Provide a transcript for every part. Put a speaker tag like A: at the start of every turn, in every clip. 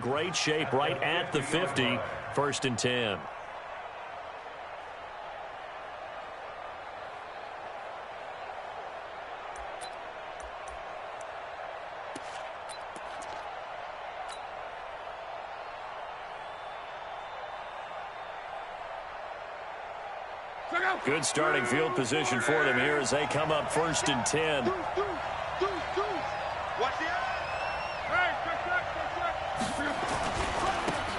A: great shape right at the 50. 1st and 10. Good starting field position for them here as they come up 1st and 10.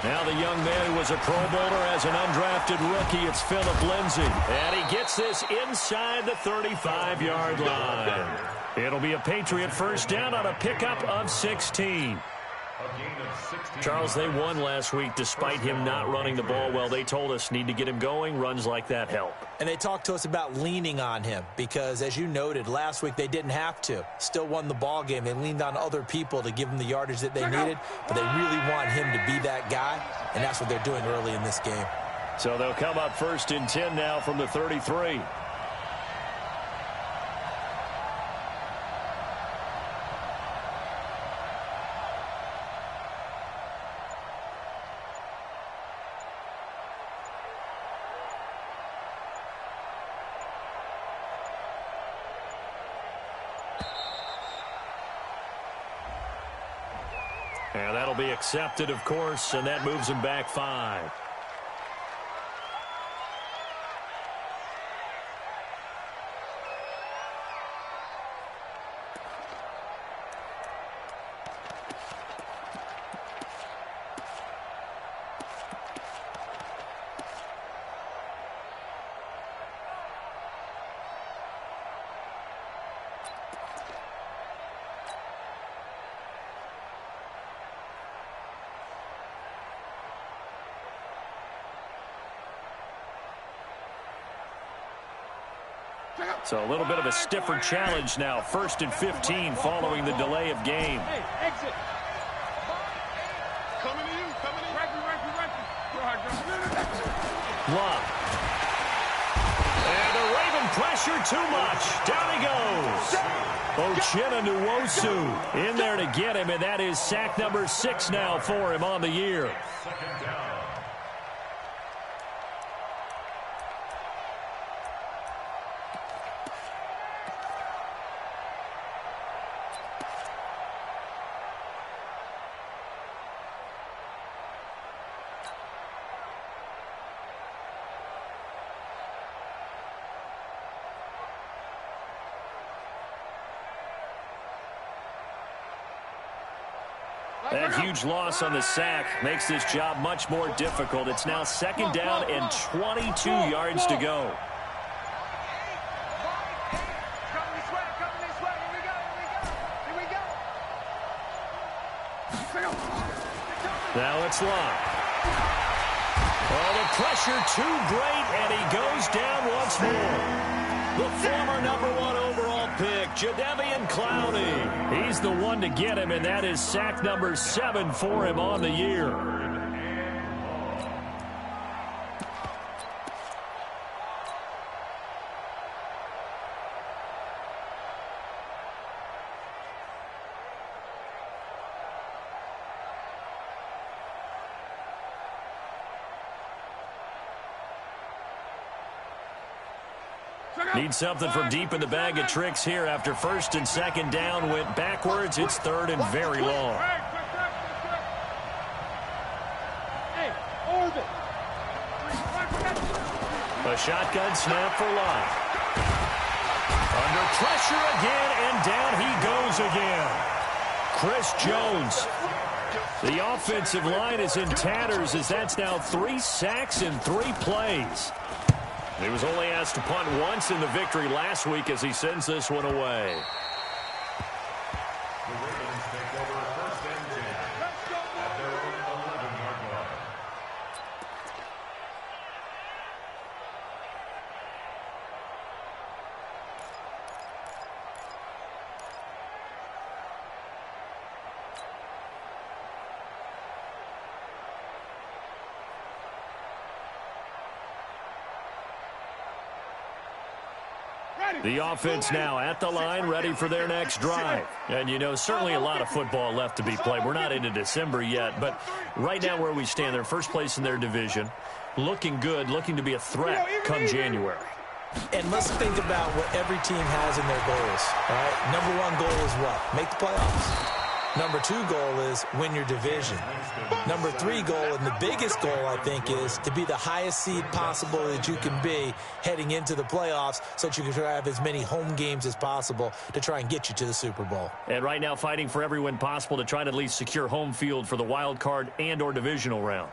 A: Now the young man who was a Pro Bowler as an undrafted rookie, it's Phillip Lindsay. And he gets this inside the 35-yard line. It'll be a Patriot 1st down on a pickup of 16. Charles, they won last week despite him not running the ball well. They told us need to get him going. Runs like that help.
B: And they talked to us about leaning on him because, as you noted, last week they didn't have to. Still won the ball game. They leaned on other people to give them the yardage that they needed, but they really want him to be that guy, and that's what they're doing early in this game.
A: So they'll come up 1st and 10 now from the 33. And that'll be accepted, of course, and that moves him back 5. So a little bit of a stiffer challenge now. 1st and 15 following the delay of game.
C: Hey, exit. Coming to you. Coming to you.
A: Love. And the Raven pressure too much. Down he goes. Uchenna Nwosu in there to get him, and that is sack number 6 now for him on the year. That huge loss on the sack makes this job much more difficult. It's now 2nd down and 22 yards to go. Now it's locked. Oh, the pressure too great, and he goes down once more. The former #1 overall pick, Jadeveon Clowney. He's the one to get him, and that is sack number 7 for him on the year. Need something from deep in the bag of tricks here after 1st and 2nd down went backwards. It's 3rd and very long. A shotgun snap for Lott. Under pressure again, and down he goes again. Chris Jones. The offensive line is in tatters as that's now 3 sacks in 3 plays. He was only asked to punt once in the victory last week as he sends this one away.
D: The Ravens take over 1st and 10 at their own 11-yard line.
A: The offense now at the line, ready for their next drive. And, you know, certainly a lot of football left to be played. We're not into December yet, but right now where we stand, they're first place in their division, looking good, looking to be a threat come January.
B: And let's think about what every team has in their goals, all right? Number one goal is what? Make the playoffs. Number two goal is win your division. Number three goal, and the biggest goal, I think, is to be the highest seed possible that you can be heading into the playoffs so that you can have as many home games as possible to try and get you to the Super Bowl.
A: And right now fighting for every win possible to try to at least secure home field for the wild card and or divisional round.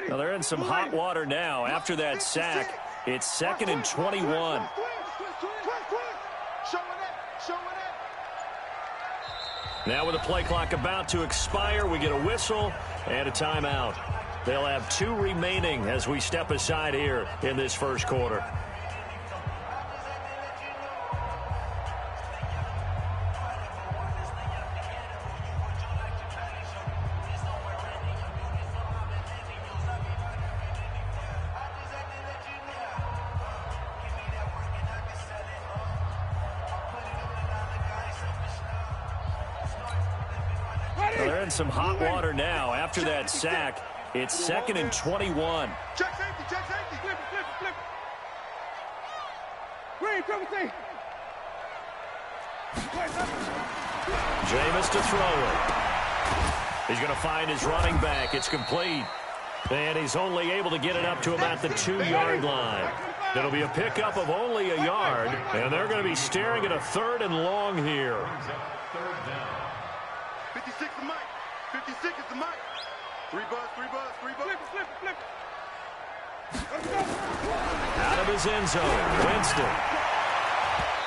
A: Now they're in some hot water now. After that sack, it's 2nd and 21. Now with the play clock about to expire, we get a whistle and a timeout. They'll have 2 remaining as we step aside here in this first quarter. They're in some hot water now. After that sack, it's 2nd and 21.
C: Check safety, check safety. Flip it, flip it, flip it. Green, triple T.
A: Jameis to throw it. He's going to find his running back. It's complete. And he's only able to get it up to about the 2-yard line. It'll be a pickup of only a yard, and they're going to be staring at a 3rd and long here.
C: 56 is Mike. 56 is the Mike. 3 buzz, 3 buzz, 3 buzz. Flip, flip, flip. Let's go.
A: Out of his end zone, Winston.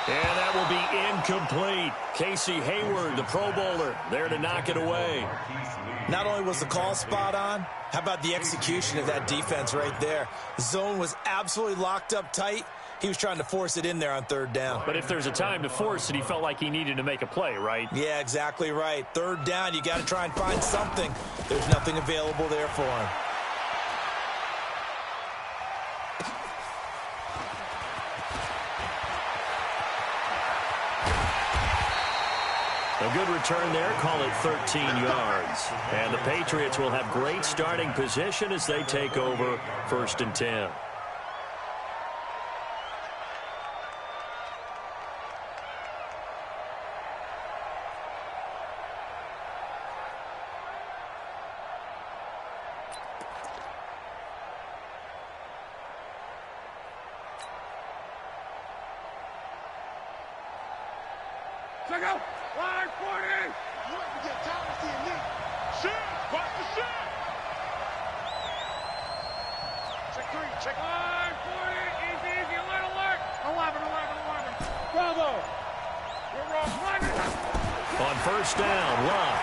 A: And that will be incomplete. Casey Hayward, the Pro Bowler, there to knock it away.
B: Not only was the call spot on, how about the execution of that defense right there? The zone was absolutely locked up tight. He was trying to force it in there on 3rd down.
A: But if there's a time to force it, he felt like he needed to make a play, right?
B: Yeah, exactly right. 3rd down, you got to try and find something. There's nothing available there for him.
A: A good return there, call it 13 yards. And the Patriots will have great starting position as they take over 1st and 10.
C: Check out. Line 40. You ain't get time to see me. Shit. Watch the shit. Check 3. Check line 40. Easy, easy. Alert, alert. 11, 11, 11. Bravo. We're wrong.
A: On 1st down, Love.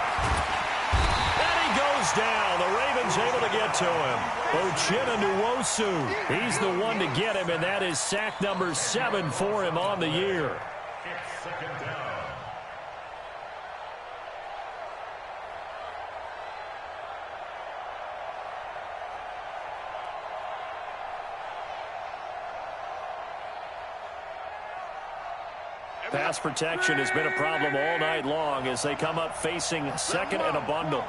A: And he goes down. The Ravens able to get to him. Uchenna Nwosu. He's the one to get him, and that is sack number 7 for him on the year.
D: It's 2nd down.
A: Pass protection has been a problem all night long as they come up facing 2nd and a bundle.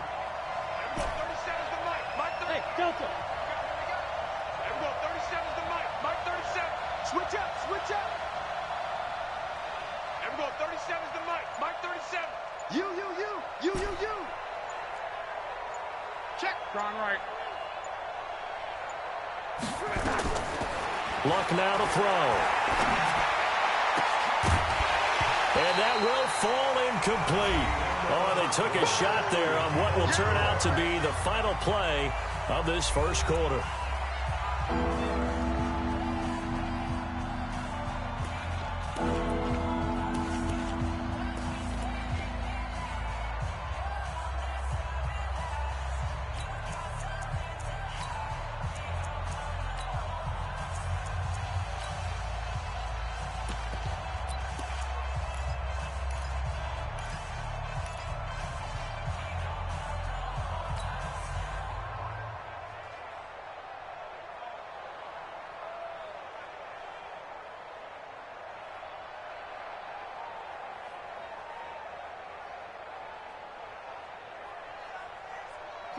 C: Hey, Delta. There we go. 37's the Mike. Mike 37. Switch up, switch up. There we go. 37's the Mike. Mike 37. You. Check. Gone right.
A: Luck now to throw. And that will fall incomplete. Oh, they took a shot there on what will turn out to be the final play of this first quarter.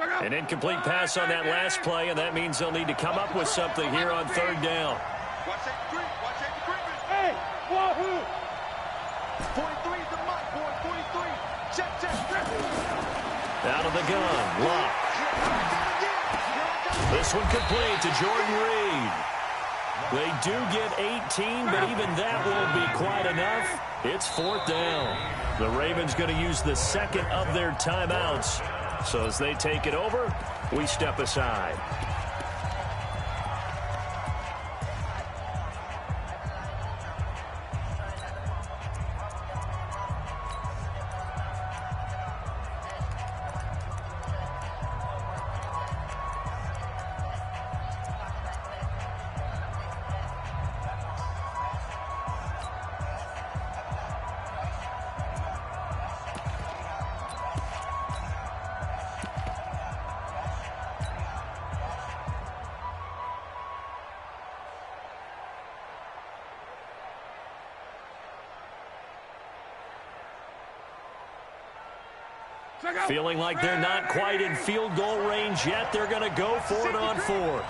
A: An incomplete pass on that last play, and that means they'll need to come up with something here on third down.
C: Hey, wahoo! 43 is the mic, boy. 43. Check.
A: Out of the gun, Luck. This one complete to Jordan Reed. They do get 18, but even that won't be quite enough. It's fourth down. The Ravens going to use the second of their timeouts. So as they take it over, we step aside. Feeling like they're not quite in field goal range yet. They're going to go for it on fourth.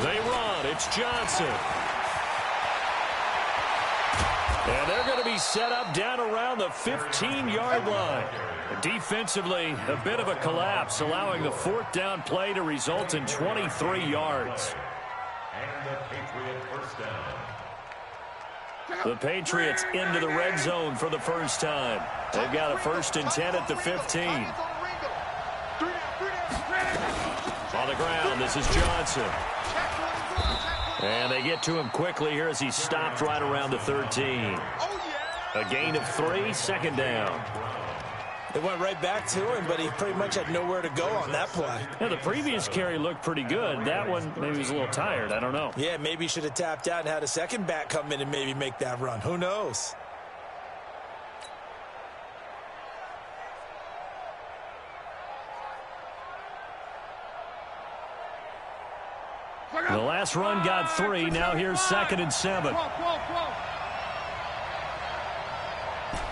A: They run. It's Johnson. And they're going to be set up down around the 15-yard line. Defensively, a bit of a collapse, allowing the fourth down play to result in 23 yards.
D: And the Patriot first down.
A: The Patriots into the red zone for the first time. They've got a 1st and 10 at the 15. On the ground, this is Johnson. And they get to him quickly here as he stopped right around the 13. A gain of 3, second down.
B: They went right back to him, but he pretty much had nowhere to go on that play.
A: Yeah, the previous carry looked pretty good. That one, maybe he was a little tired. I don't know.
B: Yeah, maybe he should have tapped out and had a second back come in and maybe make that run. Who knows?
A: The last run got 3. Now here's 2nd and 7.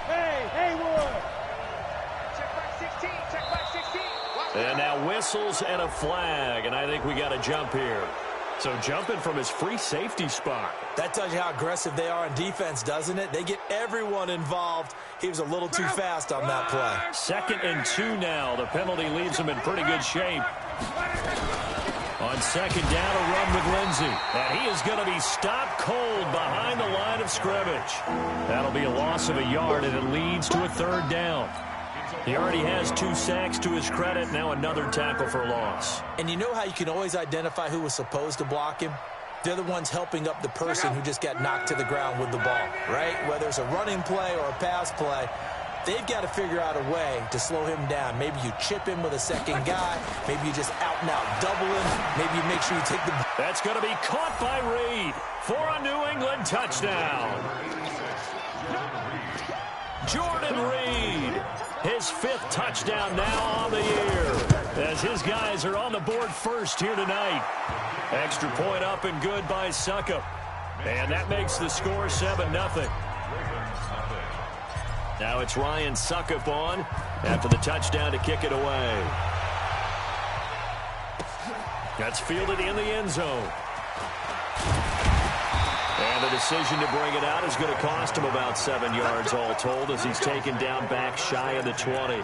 C: Hey, Wood.
A: And now whistles and a flag, and I think we got a jump here. So jumping from his free safety spot.
B: That tells you how aggressive they are on defense, doesn't it? They get everyone involved. He was a little too fast on that play.
A: 2nd and 2 now. The penalty leaves him in pretty good shape. On 2nd down, a run with Lindsey. And he is going to be stopped cold behind the line of scrimmage. That'll be a loss of a yard, and it leads to a 3rd down. He already has 2 sacks to his credit. Now another tackle for loss.
B: And you know how you can always identify who was supposed to block him? They're the ones helping up the person who just got knocked to the ground with the ball, right? Whether it's a running play or a pass play, they've got to figure out a way to slow him down. Maybe you chip him with a second guy. Maybe you just out-and-out double him. Maybe you make sure you take the...
A: That's going to be caught by Reed for a New England touchdown. Jordan Reed, his 5th touchdown now on the year, as his guys are on the board first here tonight. Extra point up and good by Succop. And that makes the score 7-0. Now it's Ryan Succop on after the touchdown to kick it away. That's fielded in the end zone. And the decision to bring it out is going to cost him about 7 yards all told, as he's taken down back shy of the 20.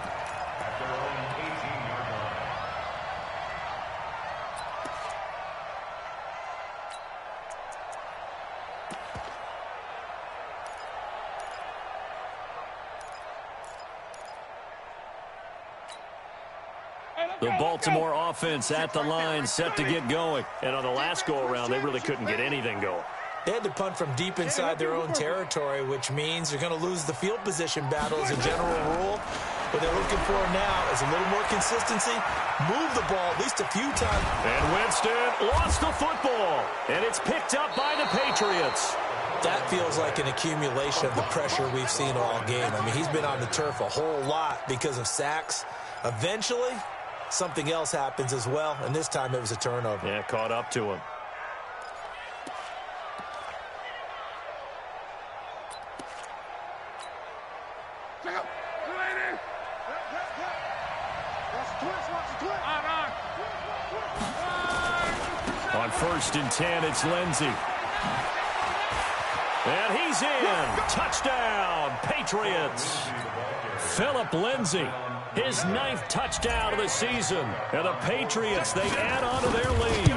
A: The Baltimore offense at the line, set to get going. And on the last go-around, they really couldn't get anything going.
B: They had to punt from deep inside their own territory, which means they're going to lose the field position battle as a general rule. What they're looking for now is a little more consistency, move the ball at least a few times.
A: And Winston lost the football, and it's picked up by the Patriots.
B: That feels like an accumulation of the pressure we've seen all game. I mean, he's been on the turf a whole lot because of sacks. Eventually, something else happens as well, and this time it was a turnover.
A: Yeah, caught up to him. On 1st and 10, it's Lindsey. And he's in. Touchdown, Patriots. Philip Lindsey, his 9th touchdown of the season. And the Patriots, they add on to their lead.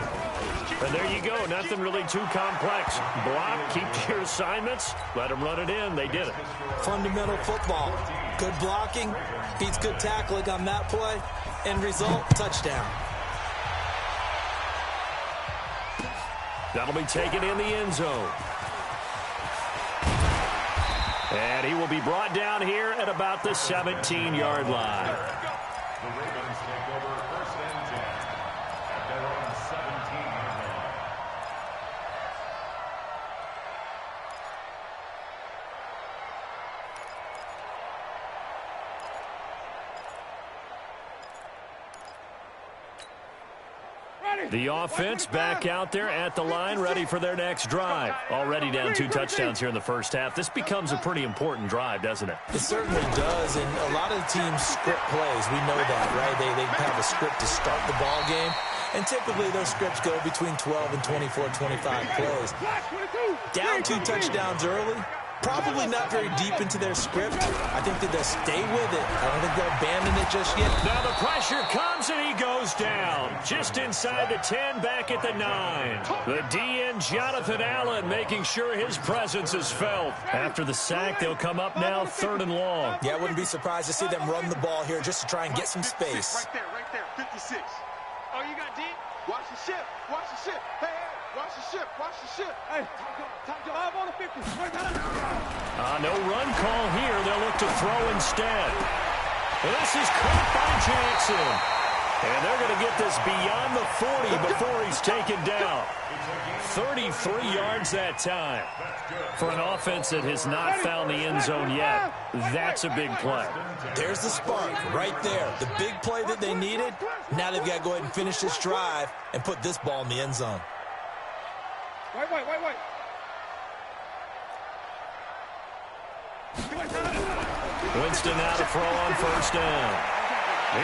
A: And there you go. Nothing really too complex. Block, keep to your assignments, let them run it in. They did it.
B: Fundamental football. Good blocking, beats good tackling on that play. End result, touchdown.
A: That'll be taken in the end zone. And he will be brought down here at about the 17-yard line.
D: The Ravens take over 1st and 10 at their own 17-yard line.
A: The offense back out there at the line, ready for their next drive. Already down 2 touchdowns here in the first half. This becomes a pretty important drive, doesn't it?
B: It certainly does, and a lot of the teams script plays. We know that, right? They have a script to start the ball game, and typically those scripts go between 12 and 24, 25 plays. Down 2 touchdowns early, probably not very deep into their script. I think that they'll stay with it. I don't think they'll abandon it just yet.
A: Now the pressure comes and he goes down. Just inside the 10, back at the 9. The DN, Jonathan Allen, making sure his presence is felt. After the sack, they'll come up now 3rd and long.
B: Yeah, I wouldn't be surprised to see them run the ball here just to try and get some space.
C: Right there, 56. Oh, you got deep? Watch the ship, watch the ship. Hey, watch the ship, watch the ship. Hey, I'm on the 50.
A: No run call here. They'll look to throw instead. This is caught by Jackson. And they're going to get this beyond the 40 before he's taken down. 33 yards that time. For an offense that has not found the end zone yet, that's a big play.
B: There's the spark right there. The big play that they needed. Now they've got to go ahead and finish this drive and put this ball in the end zone.
C: Wait.
A: Winston now to throw on 1st down.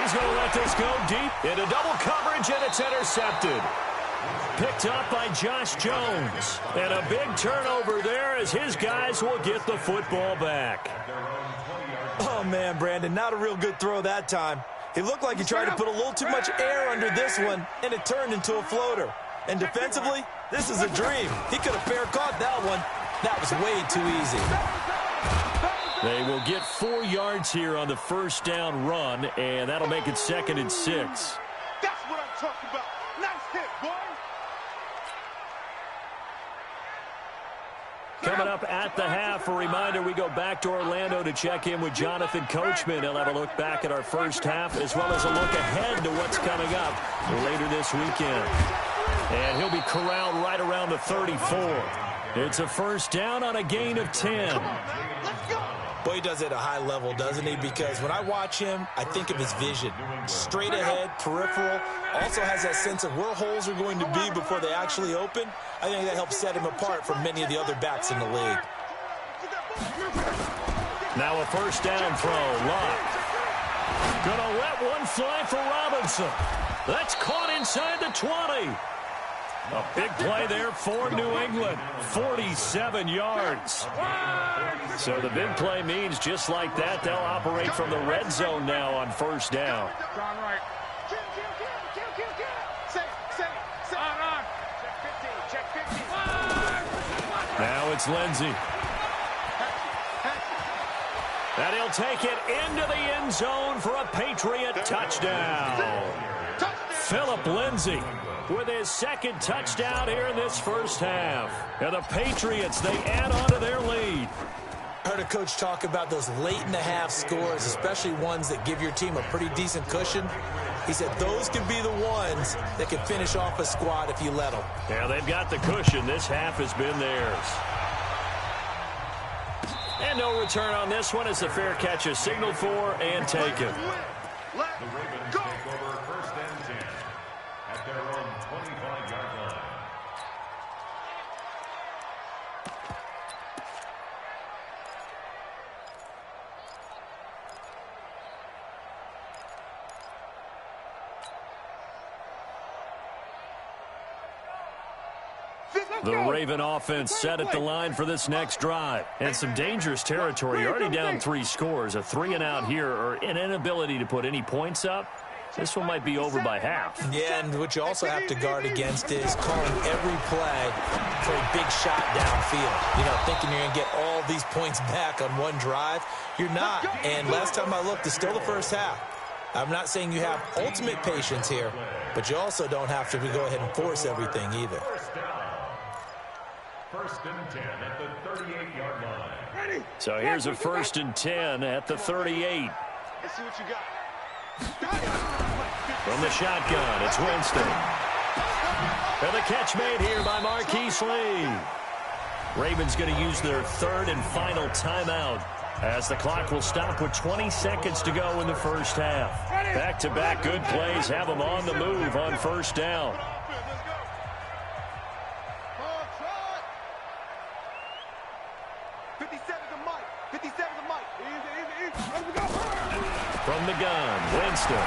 A: He's going to let this go deep into double coverage, and it's intercepted. Picked up by Josh Jones. And a big turnover there as his guys will get the football back.
B: Oh, man, Brandon, not a real good throw that time. It looked like he tried to put a little too much air under this one, and it turned into a floater. And defensively, this is a dream. He could have fair caught that one. That was way too easy.
A: They will get 4 yards here on the 1st down run, and that'll make it 2nd and 6.
C: That's what I'm talking about. Nice hit, boy.
A: Coming up at the half, a reminder, we go back to Orlando to check in with Jonathan Coachman. He'll have a look back at our first half as well as a look ahead to what's coming up later this weekend. And he'll be corralled right around the 34. It's a 1st down on a gain of 10.
B: Boy, he does it at a high level, doesn't he? Because when I watch him, I think of his vision. Straight ahead, peripheral. Also has that sense of where holes are going to be before they actually open. I think that helps set him apart from many of the other backs in the league.
A: Now a 1st down throw. Lott. Gonna let one fly for Robinson. That's caught inside the 20. A big play there for New England. 47 yards. So the big play means just like that, they'll operate from the red zone now on 1st down. Now it's Lindsey. And he'll take it into the end zone for a Patriot touchdown. Philip Lindsey with his 2nd touchdown here in this first half. And the Patriots, they add on to their lead.
B: I heard a coach talk about those late-in-the-half scores, especially ones that give your team a pretty decent cushion. He said those could be the ones that can finish off a squad if you let them.
A: Yeah, they've got the cushion. This half has been theirs. And no return on this one as the fair catch is signaled for and taken.
D: The Ravens take over 1st and 10 at their own 25-yard line.
A: The Raven offense set at the line for this next drive. And some dangerous territory. Already down 3 scores. A 3-and-out here, or an inability to put any points up. This one might be over by half.
B: Yeah, and what you also have to guard against is calling every play for a big shot downfield. You know, thinking you're going to get all these points back on one drive. You're not. And last time I looked, it's still the first half. I'm not saying you have ultimate patience here, but you also don't have to go ahead and force everything either.
D: First and 10 at the 38-yard line.
A: So here's a 1st and 10 at the 38.
C: Let's see what you got.
A: From the shotgun, it's Winston. And the catch made here by Marquise Lee. Ravens going to use their 3rd and final timeout, as the clock will stop with 20 seconds to go in the first half. Back-to-back good plays have them on the move on 1st down. From the gun, Winston.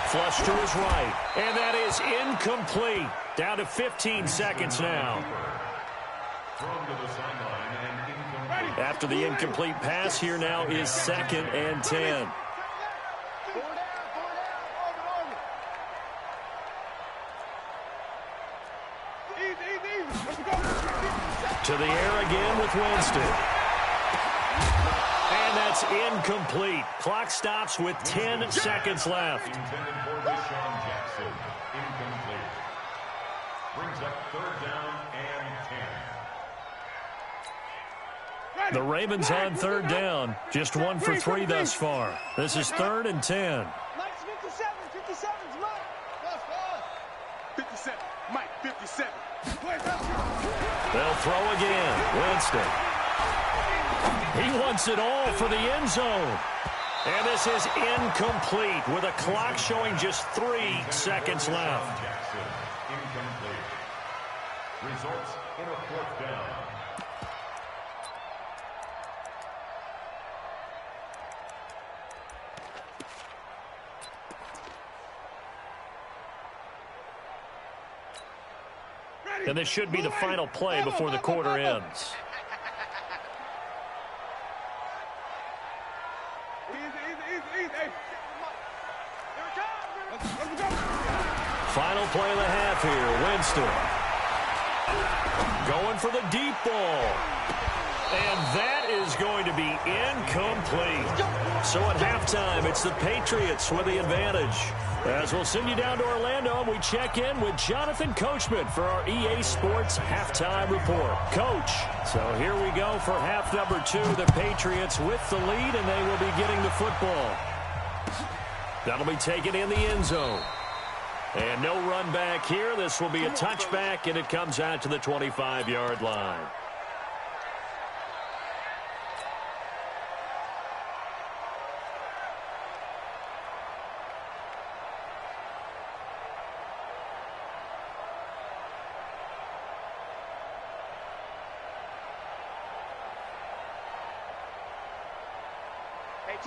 A: Flush to his right, and that is incomplete. Down to 15 seconds now. After the incomplete pass, here now is 2nd and 10. To the air again with Winston. And that's incomplete. Clock stops with 10 seconds left.
D: Brings up 3rd down and 10.
A: The Ravens on 3rd down. Just 1 for 3 thus far. This is 3rd and 10.
C: 57's Mike. 57. Mike, 57.
A: They'll throw again. Winston. He wants it all for the end zone. And this is incomplete with a clock showing just 3 seconds left.
D: Incomplete. Results in a 4th down.
A: And this should be the final play before the quarter ends. Final play of the half here. Winston going for the deep ball. And that is going to be incomplete. So at halftime, it's the Patriots with the advantage. As we'll send you down to Orlando, and we check in with Jonathan Coachman for our EA Sports Halftime Report. Coach, so here we go for half number 2. The Patriots with the lead, and they will be getting the football. That'll be taken in the end zone. And no run back here. This will be a touchback, and it comes out to the 25-yard line.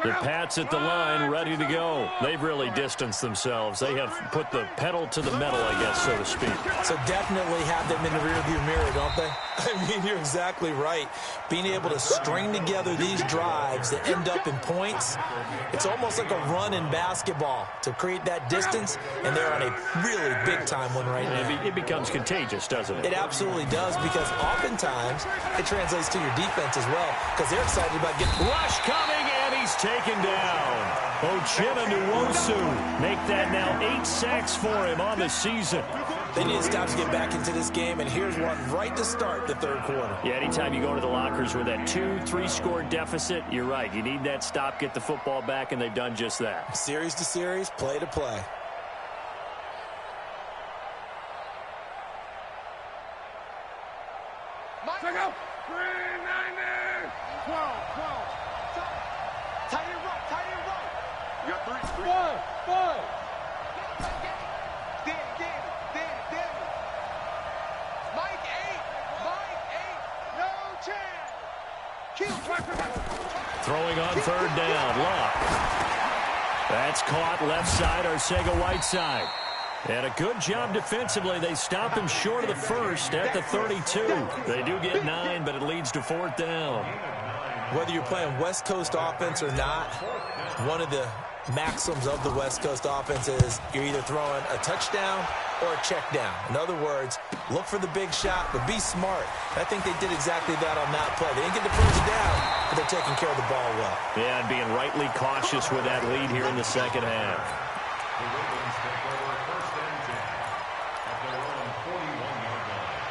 A: The Pats at the line, ready to go. They've really distanced themselves. They have put the pedal to the metal, I guess, so to speak.
B: So definitely have them in the rearview mirror, don't they? I mean, you're exactly right. Being able to string together these drives that end up in points, it's almost like a run in basketball to create that distance, and they're on a really big-time one right now.
A: It becomes contagious, doesn't it?
B: It absolutely does, because oftentimes it translates to your defense as well, because they're excited about getting...
A: Rush coming, and he's taken down. Ochena Nwosu make that now 8 sacks for him on the season.
B: They need to stop to get back into this game, and here's one right to start the 3rd quarter.
A: Yeah, anytime you go to the lockers with that 2-3 score deficit, you're right. You need that stop, get the football back, and they've done just that.
B: Series to series, play to play.
C: Check out. 390. 12. Tight end right. You got 3. 5. Danny. Mike 8. No chance.
A: Throwing on 3rd down. Locke. That's caught left side, Arcega Whiteside. And a good job defensively. They stop him short of the first at the 32. They do get 9, but it leads to 4th down.
B: Whether you're playing West Coast offense or not, one of the maxims of the West Coast offense is you're either throwing a touchdown or a check down. In other words, look for the big shot, but be smart. I think they did exactly that on that play. They didn't get the first down, but they're taking care of the ball well.
A: Yeah, and being rightly cautious with that lead here in the second half.
D: The Ravens take over 1st and 10 at their own 41-yard line.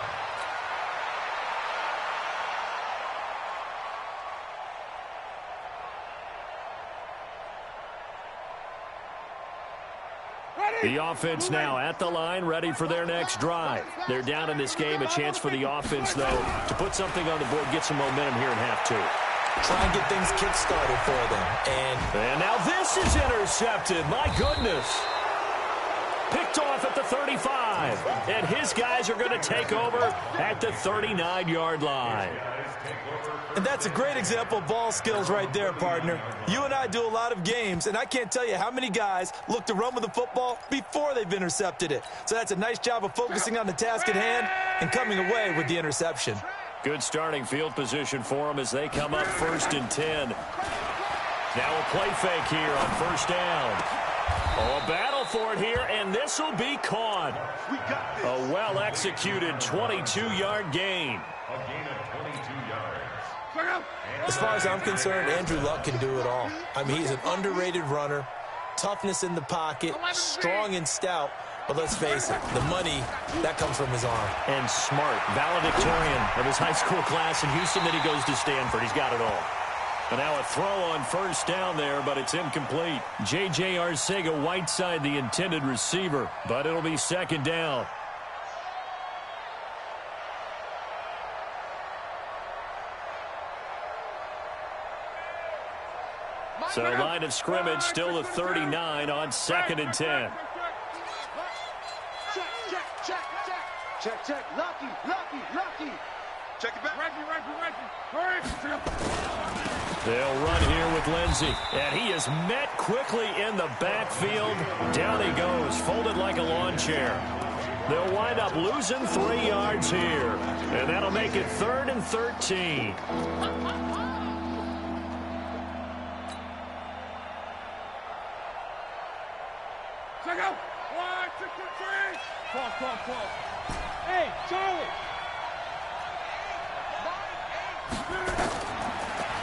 A: The offense now at the line, ready for their next drive. They're down in this game. A chance for the offense, though, to put something on the board, get some momentum here in half 2.
B: Try and get things kick-started for them.
A: And now this is intercepted. My goodness. Picked off at the 35. And his guys are going to take over at the 39-yard line.
B: And that's a great example of ball skills right there, partner. You and I do a lot of games, and I can't tell you how many guys look to run with the football before they've intercepted it. So that's a nice job of focusing on the task at hand and coming away with the interception.
A: Good starting field position for them as they come up 1st and 10. Now a play fake here on 1st down. Oh, a battle for it here, and this will be caught. A well-executed 22-yard gain.
D: A gain of 22 yards.
B: As far as I'm concerned, Andrew Luck can do it all. I mean, he's an underrated runner, toughness in the pocket, strong and stout. But let's face it, the money, that comes from his arm.
A: And smart, valedictorian of his high school class in Houston, then he goes to Stanford. He's got it all. And now a throw on 1st down there, but it's incomplete. J.J. Arcega-Whiteside, the intended receiver, but it'll be 2nd down. So line of scrimmage still the 39 on 2nd and 10.
C: Check. Lucky. Check it back. Reggie.
A: They'll run here with Lindsey. And he is met quickly in the backfield. Down he goes, folded like a lawn chair. They'll wind up losing 3 yards here. And that'll make it 3rd and 13.
C: Check out. 1, 2, 3. Pause. Hey, Charlie.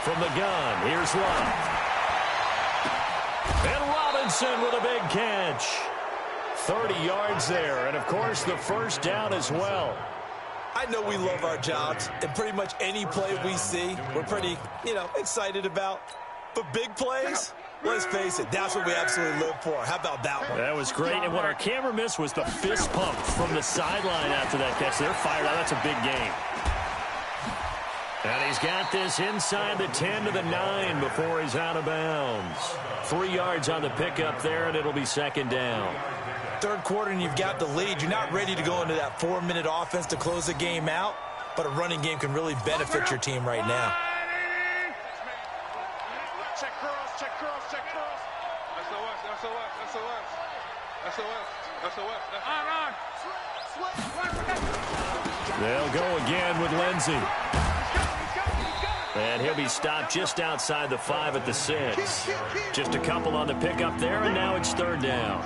A: From the gun, here's Love. And Robinson with a big catch. 30 yards there, and of course the 1st down as well.
B: I know we love our jobs, and pretty much any play we see, we're pretty, excited about. But big plays, let's face it, that's what we absolutely live for. How about that one?
A: That was great, and what our camera missed was the fist pump from the sideline after that catch. They're fired out. That's a big game. And he's got this inside the 10 to the 9 before he's out of bounds. 3 yards on the pickup there, and it'll be 2nd down.
B: 3rd quarter, and you've got the lead. You're not ready to go into that 4-minute offense to close the game out, but a running game can really benefit your team right now.
C: Check curls. SOS.
A: They'll go again with Lindsey. And he'll be stopped just outside the 5 at the 6. Just a couple on the pickup there, and now it's 3rd down.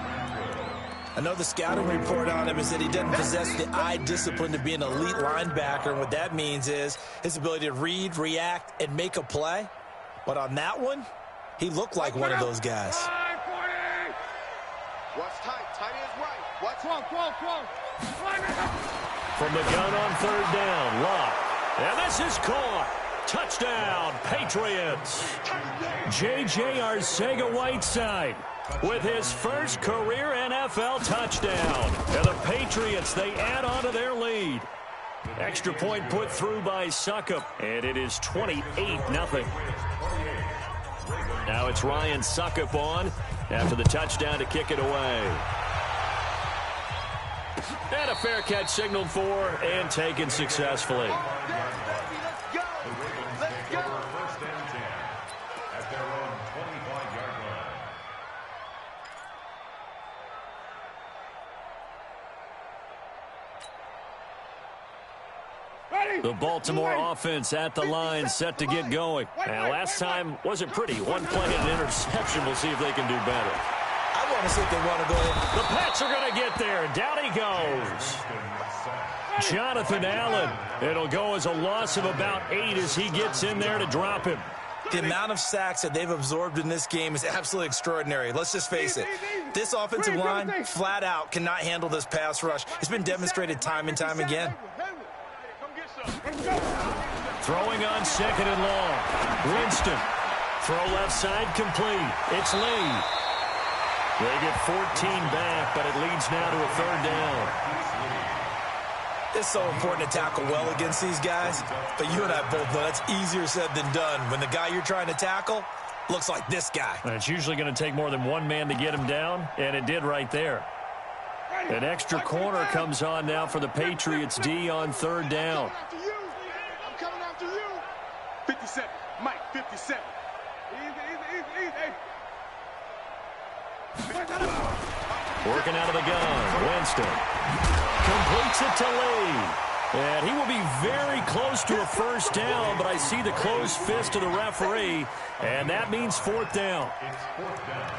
B: I know the scouting report on him is that he doesn't possess the eye discipline to be an elite linebacker, and what that means is his ability to read, react, and make a play. But on that one, he looked like one of those guys.
C: What's tight? Tight is right. What's 12.
A: From the gun on 3rd down, Locke. And this is caught. Touchdown, Patriots. J.J. Arcega-Whiteside with his first career NFL touchdown. And the Patriots, they add on to their lead. Extra point put through by Succop, and it is 28-0. Now it's Ryan Succop on after the touchdown to kick it away. And a fair catch signaled for and taken successfully. The Baltimore offense at the line, set to get going. And last time wasn't pretty. One play and an interception. We'll see if they can do better.
B: I want to see if they want to go ahead.
A: The Pats are going to get there. Down he goes. Jonathan Allen. It'll go as a loss of about 8 as he gets in there to drop him.
B: The amount of sacks that they've absorbed in this game is absolutely extraordinary. Let's just face it. This offensive line, flat out, cannot handle this pass rush. It's been demonstrated time and time again.
A: Throwing on 2nd and long. Winston. Throw left side complete. It's Lee. They get 14 back, but it leads now to a 3rd down.
B: It's so important to tackle well against these guys, but you and I both know that's easier said than done when the guy you're trying to tackle looks like this guy.
A: And it's usually going to take more than one man to get him down, and it did right there. An extra corner comes on now for the Patriots D on 3rd down.
C: I'm coming after you. 57, Mike, 57.
A: Working out of the gun, Winston completes it to Lee. And he will be very close to a 1st down, but I see the closed fist of the referee, and that means 4th down.
D: It's 4th down.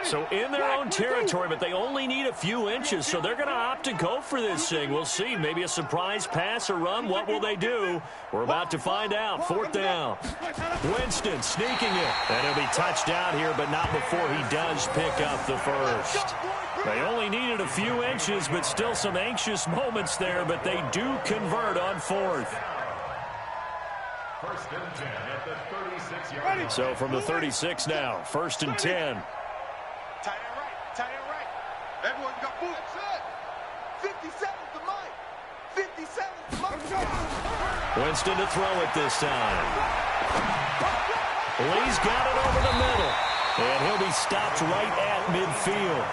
A: So in their own territory, but they only need a few inches, so they're going to opt to go for this thing. We'll see. Maybe a surprise pass or run. What will they do? We're about to find out. 4th down. Winston sneaking it. And he'll be touched out here, but not before he does pick up the 1st. They only needed a few inches, but still some anxious moments there, but they do convert on 4th.
D: 1st and 10 at the 36-yard line.
A: So from the 36 now, 1st and 10.
C: Tight end right, tight end right. Everyone got boots. 57 to Mike. 57 to Mike.
A: Winston to throw it this time. Lee's got it over the middle. And he'll be stopped right at midfield.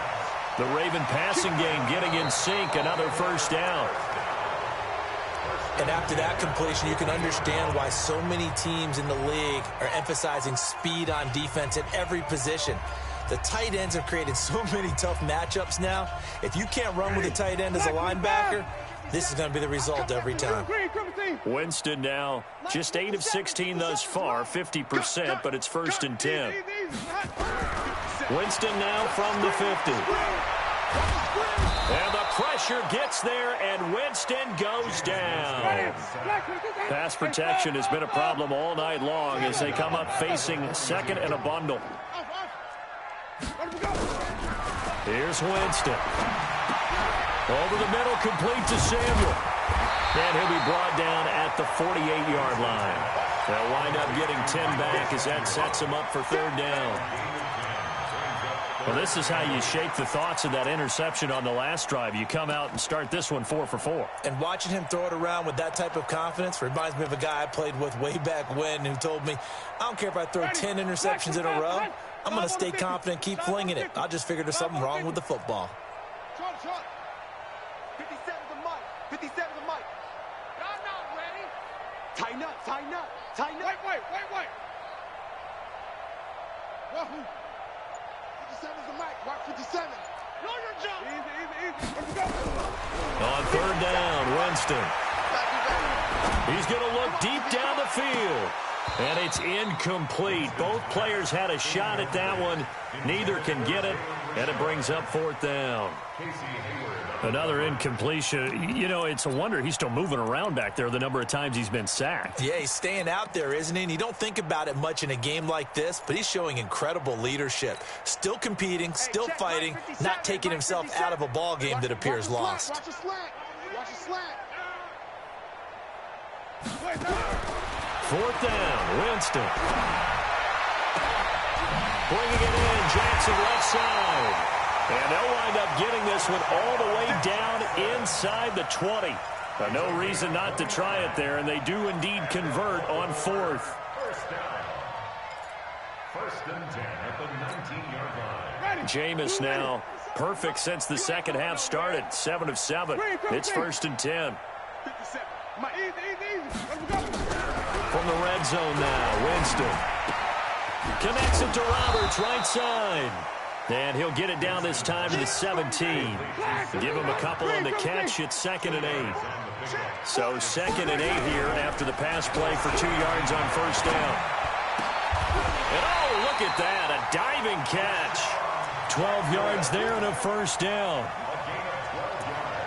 A: The Raven passing game getting in sync. Another 1st down.
B: And after that completion, you can understand why so many teams in the league are emphasizing speed on defense at every position. The tight ends have created so many tough matchups now. If you can't run with a tight end as a linebacker, this is going to be the result every time.
A: Winston now just 8 of 16 thus far, 50%, but it's 1st and 10. Winston now from the 50. And the pressure gets there, and Winston goes down. Pass protection has been a problem all night long as they come up facing 2nd and a bundle. Here's Winston. Over the middle, complete to Samuel. And he'll be brought down at the 48-yard line. They'll wind up getting 10 back as that sets him up for 3rd down. Well, this is how you shake the thoughts of that interception on the last drive. You come out and start this one 4 for 4.
B: And watching him throw it around with that type of confidence reminds me of a guy I played with way back when who told me, I don't care if I throw 10 interceptions in a row. I'm going to stay confident, keep flinging it. I just figured there's something wrong with the football.
C: 57 to Mike. 57 to Mike. I'm not ready. Tighten up, tighten up, tighten up. Wait. Wahoo. 57 to Mike. Watch 57. No, you're jump. Easy.
A: On 3rd down, Winston. He's going to look deep down the field. And it's incomplete. Both players had a shot at that one. Neither can get it, and it brings up 4th down. Another incompletion. You know, it's a wonder he's still moving around back there the number of times he's been sacked.
B: Yeah, he's staying out there, isn't he? And you don't think about it much in a game like this, but he's showing incredible leadership. Still competing, still fighting, not taking himself out of a ball game that appears lost.
C: Watch the slant. Watch the slant.
A: 4th down, Winston. Bringing it in, Jackson left side. And they'll wind up getting this one all the way down inside the 20. No reason not to try it there, and they do indeed convert on 4th.
D: 1st down. 1st and 10 at the 19-yard line.
A: Jameis now perfect since the second half started. 7 of 7. It's 1st and 10.
C: 57. Mike. Easy.
A: From the red zone now, Winston. Connects it to Roberts, right side. And he'll get it down this time to the 17. Give him a couple on the catch. It's 2nd and 8. So 2nd and 8 here after the pass play for 2 yards on first down. And oh, look at that, a diving catch. 12 yards there and a first down.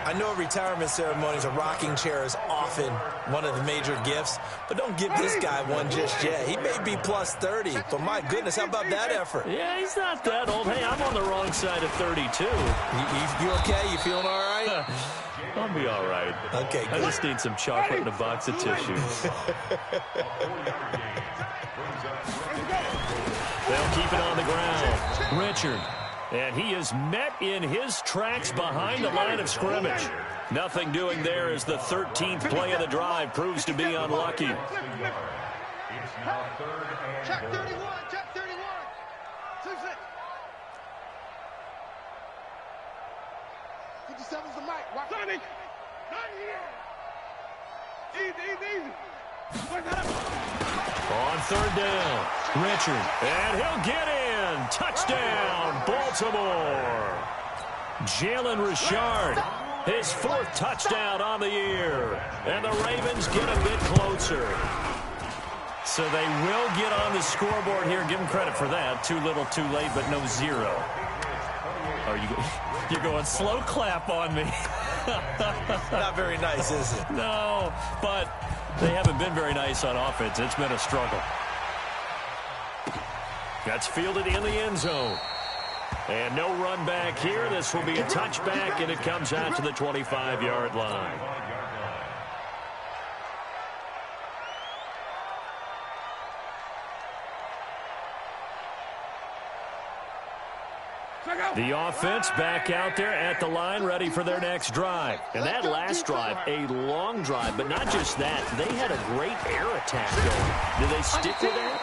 B: I know retirement ceremonies, a rocking chair is often one of the major gifts, but don't give this guy one just yet. He may be plus 30, but my goodness, how about that effort?
A: Yeah, he's not that old. Hey, I'm on the wrong side of 32.
B: You okay? You feeling all right?
A: I'll be all right.
B: Okay, good.
A: I just need some chocolate and a box of tissue. They'll keep it on the ground. Richard. And he is met in his tracks behind the line of scrimmage. Nothing doing there as the 13th play of the drive proves to be unlucky.
C: Check 31, check 31. 2-6. 57's the mic. Watch Sonny. Not here. Easy.
A: On 3rd down, Richard. And he'll get in. Touchdown, Baltimore. Jalen Richard, his 4th touchdown on the year. And the Ravens get a bit closer. So they will get on the scoreboard here. Give them credit for that. Too little, too late, but no 0. You're going slow clap on me.
B: Not very nice, is it?
A: No, but they haven't been very nice on offense. It's been a struggle. That's fielded in the end zone. And no run back here. This will be a touchback, and it comes out to the 25-yard line. The offense back out there at the line, ready for their next drive. And that last drive, a long drive, but not just that. They had a great air attack going. Do they stick with that?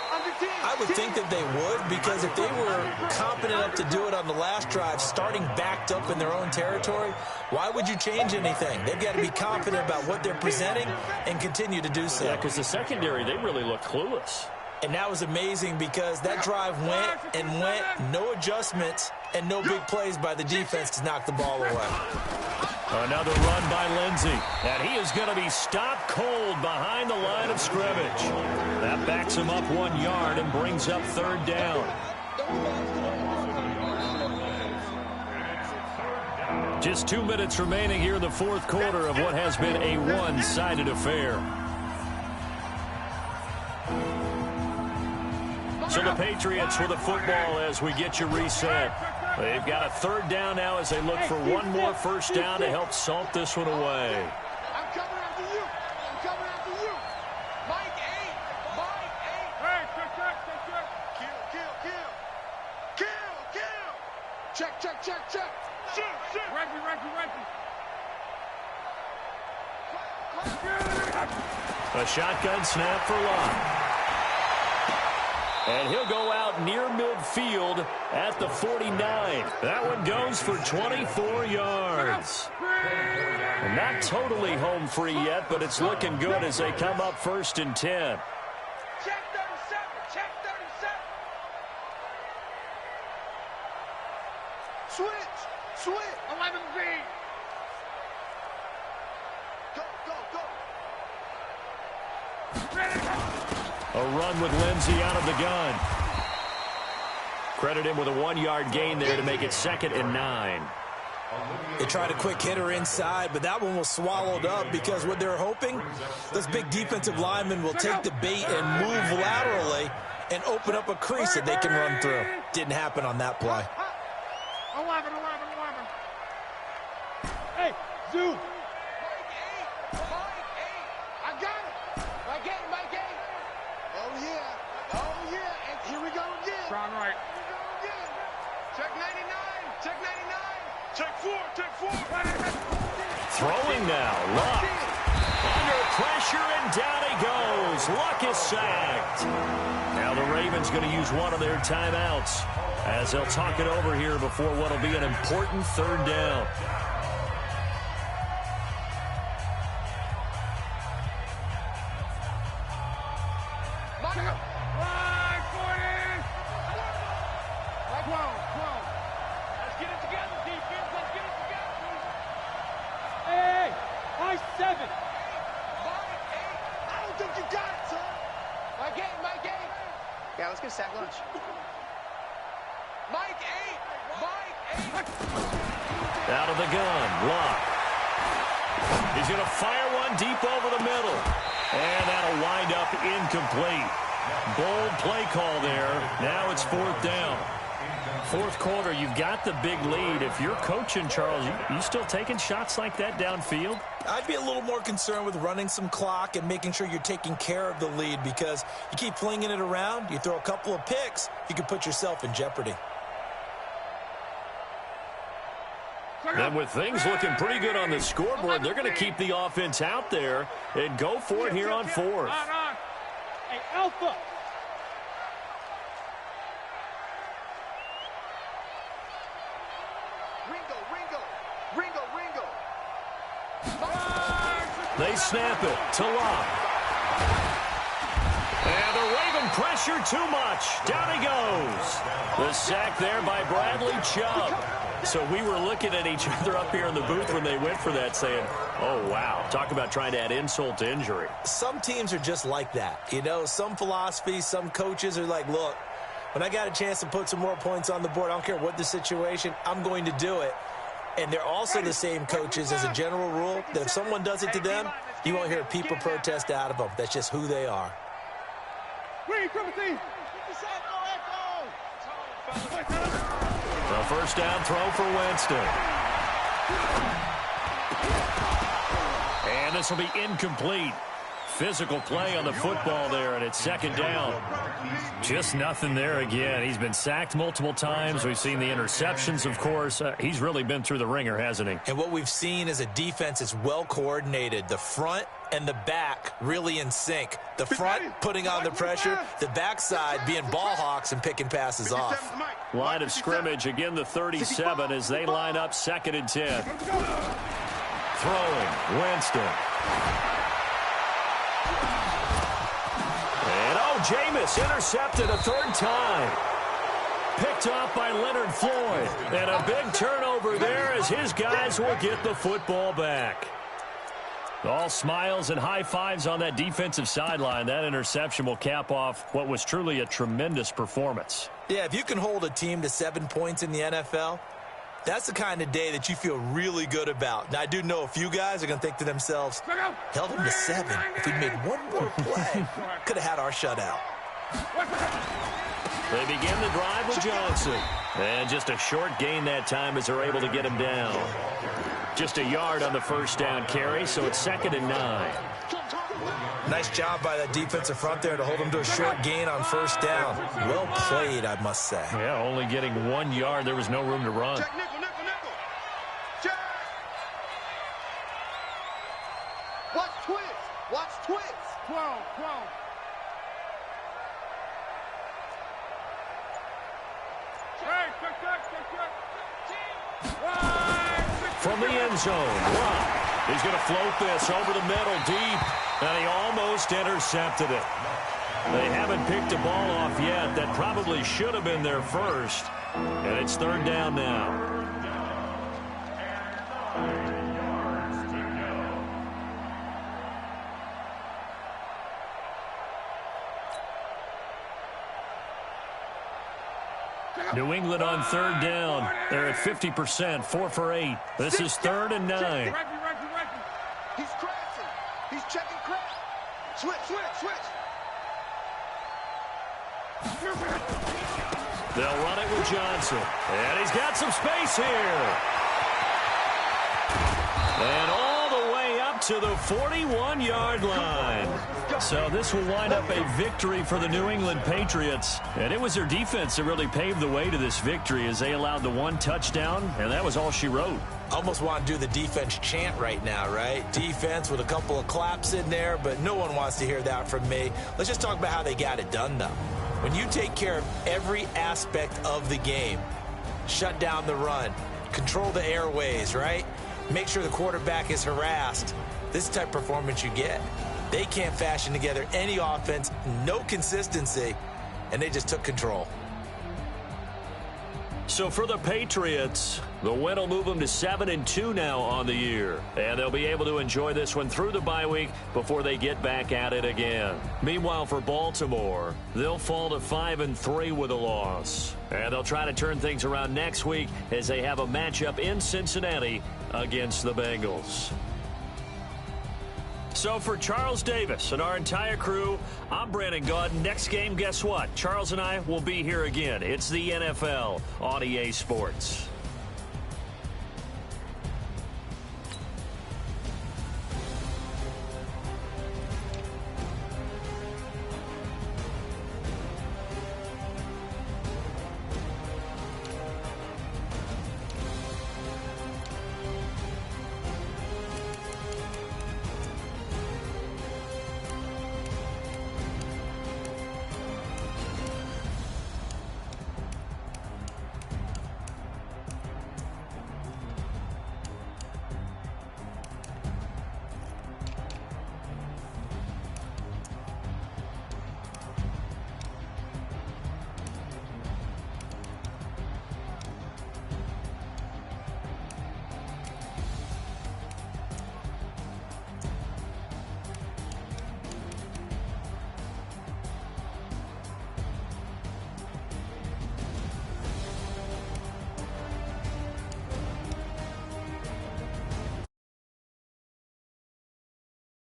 B: I would think that they would, because if they were competent enough to do it on the last drive, starting backed up in their own territory, why would you change anything? They've got to be confident about what they're presenting and continue to do so.
A: Yeah, because the secondary, they really look clueless.
B: And that was amazing because that drive went and went, no adjustments, and no big plays by the defense to knock the ball away.
A: Another run by Lindsey. And he is going to be stopped cold behind the line of scrimmage. That backs him up 1 yard and brings up 3rd down. Just 2 minutes remaining here in the 4th quarter of what has been a one-sided affair. So the Patriots with the football as we get you reset. They've got a 3rd down now as they look for one more first down to help salt this one away.
C: I'm coming after you. I'm coming after you. Mike 8. Mike 8. Hey, check. Kill. Check.
A: A shotgun snap for Locke. And he'll go out near midfield at the 49. That one goes for 24 yards. And not totally home free yet, but it's looking good as they come up 1st and 10.
C: Check 37. Switch. 11B. Go.
A: A run with Lindsey out of the gun. Credit him with a 1-yard gain there to make it 2nd and 9.
B: They tried a quick hitter inside, but that one was swallowed up because what they're hoping, those big defensive linemen will take the bait and move laterally and open up a crease that they can run through. Didn't happen on that play.
C: 11. Hey, Zoo. Mike 8. I got it. Mike 8. Oh, yeah. And here we go again.
E: Strong right.
C: Check 99. Check 4.
A: Throwing now. Luck. Under pressure, and down he goes. Luck is sacked. Now the Ravens going to use one of their timeouts as they'll talk it over here before what will be an important 3rd down.
C: sack lunch. Mike 8!
A: Out of the gun, Locke. He's going to fire one deep over the middle. And that'll wind up incomplete. Bold play call there. Now it's 4th down. Fourth quarter, you've got the big lead. If you're coaching, Charles, you still taking shots like that downfield?
B: I'd be a little more concerned with running some clock and making sure you're taking care of the lead, because you keep flinging it around, you throw a couple of picks, you can put yourself in jeopardy.
A: And with things looking pretty good on the scoreboard, they're going to keep the offense out there and go for it here on 4th.
E: Hey, Alpha.
C: Ringo.
A: They snap it to Locke. And the Raven pressure too much. Down he goes. The sack there by Bradley Chubb. So we were looking at each other up here in the booth when they went for that, saying, oh, wow. Talk about trying to add insult to injury.
B: Some teams are just like that. You know, some philosophies, some coaches are like, look, when I got a chance to put some more points on the board, I don't care what the situation, I'm going to do it. And they're also the same coaches as a general rule that if someone does it to them, you won't hear a people protest out of them. That's just who they are.
A: A first down throw for Winston. And this will be incomplete. Physical play on the football there, and it's 2nd down. Just nothing there again. He's been sacked multiple times. We've seen the interceptions, of course. He's really been through the ringer, hasn't he?
B: And what we've seen is a defense that's well coordinated. The front and the back really in sync. The front putting on the pressure, the backside being ball hawks and picking passes off.
A: Line of scrimmage, again the 37 as they line up 2nd and 10. Throwing, Winston. And Jameis intercepted a 3rd time. Picked off by Leonard Floyd. And a big turnover there as his guys will get the football back. All smiles and high fives on that defensive sideline. That interception will cap off what was truly a tremendous performance.
B: Yeah, if you can hold a team to 7 points in the NFL, that's the kind of day that you feel really good about. Now, I do know a few guys are going to think to themselves, held them to 7. If we'd made one more play, could have had our shutout.
A: They begin the drive with Johnson. And just a short gain that time as they're able to get him down. Just a yard on the first down carry, so it's 2nd and 9.
B: Nice job by that defensive front there to hold them to a short gain on first down. Well played, I must say.
A: Yeah, only getting 1 yard. There was no room to run.
C: Check, nickel. Check. Watch twist.
E: 12.
A: From the end zone, Locke. He's going to float this over the middle deep, and he almost intercepted it. They haven't picked a ball off yet. That probably should have been their first, and it's 3rd down now. New England on 3rd down. They're at 50%, 4 for 8. This is 3rd and 9.
C: He's crashing. He's checking crash. Switch.
A: They'll run it with Johnson. And he's got some space here. And all the way up to the 41-yard line. So this will wind up a victory for the New England Patriots. And it was their defense that really paved the way to this victory as they allowed the 1 touchdown, and that was all she wrote.
B: Almost want to do the defense chant right now, right? Defense with a couple of claps in there, but no one wants to hear that from me. Let's just talk about how they got it done, though. When you take care of every aspect of the game, shut down the run, control the airways, right? Make sure the quarterback is harassed. This is the type of performance you get. They can't fashion together any offense, no consistency, and they just took control.
A: So for the Patriots, the win will move them to 7-2 now on the year. And they'll be able to enjoy this one through the bye week before they get back at it again. Meanwhile, for Baltimore, they'll fall to 5-3 with a loss. And they'll try to turn things around next week as they have a matchup in Cincinnati against the Bengals. So for Charles Davis and our entire crew, I'm Brandon Gaudin. Next game, guess what? Charles and I will be here again. It's the NFL on EA Sports.